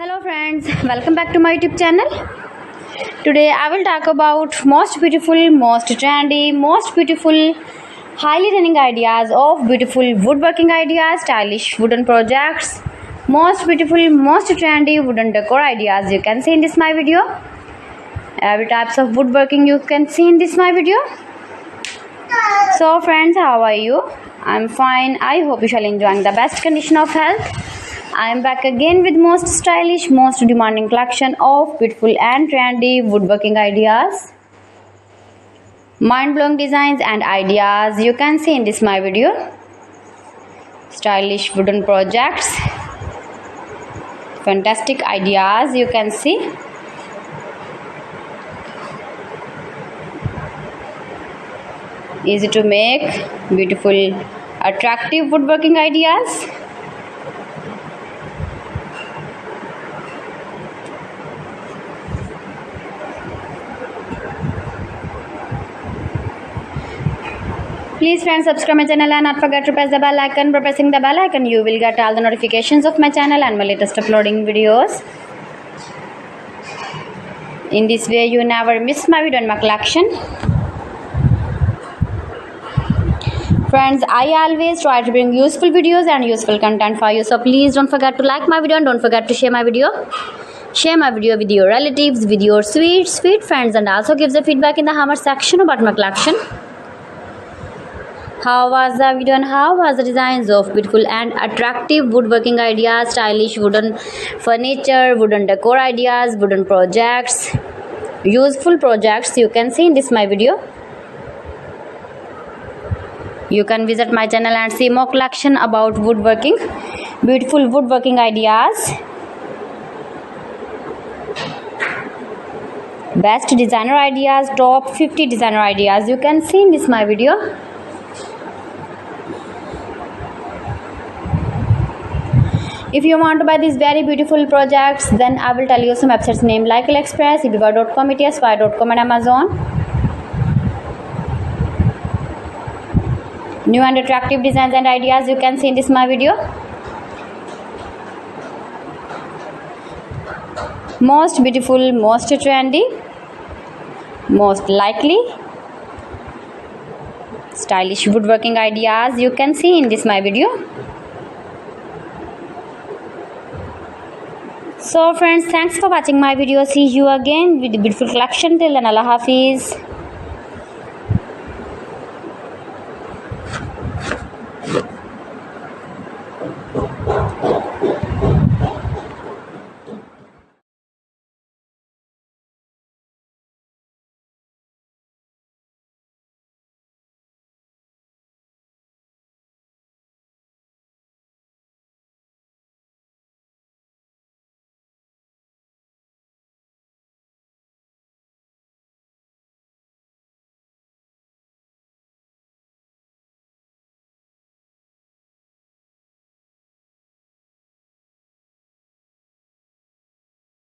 Hello friends, welcome back to my YouTube channel. Today I will talk about most beautiful, most trendy, most beautiful, highly running ideas of beautiful woodworking ideas, stylish wooden projects, most beautiful, most trendy wooden decor ideas you can see in this my video. Every types of woodworking you can see in this my video. So friends, how are you? I'm fine. I hope you shall enjoying the best condition of health. I am back again with most stylish, most demanding collection of beautiful and trendy woodworking ideas, mind-blowing designs and ideas you can see in this my video. Stylish wooden projects, fantastic ideas you can see. Easy to make, beautiful, attractive woodworking ideas. Please friends, subscribe my channel and not forget to press the bell icon. By pressing the bell icon you will get all the notifications of my channel and my latest uploading videos. In this way you never miss my video and my collection. Friends, I always try to bring useful videos and useful content for you, so please don't forget to like my video and don't forget to share my video. Share my video with your relatives, with your sweet friends, and also give the feedback in the comment section about my collection. How was the video and how was the designs of beautiful and attractive woodworking ideas, stylish wooden furniture, wooden decor ideas, wooden projects, useful projects you can see in this my video. You can visit my channel and see more collection about woodworking, beautiful woodworking ideas, best designer ideas, top 50 designer ideas you can see in this my video. If you want to buy these very beautiful projects, then I will tell you some websites name like AliExpress, eBay.com, ETSY.com and Amazon. New and attractive designs and ideas you can see in this my video. Most beautiful, most trendy, most likely, stylish woodworking ideas you can see in this my video. So friends, thanks for watching my video. See you again with the beautiful collection. Till then, Allah Hafiz.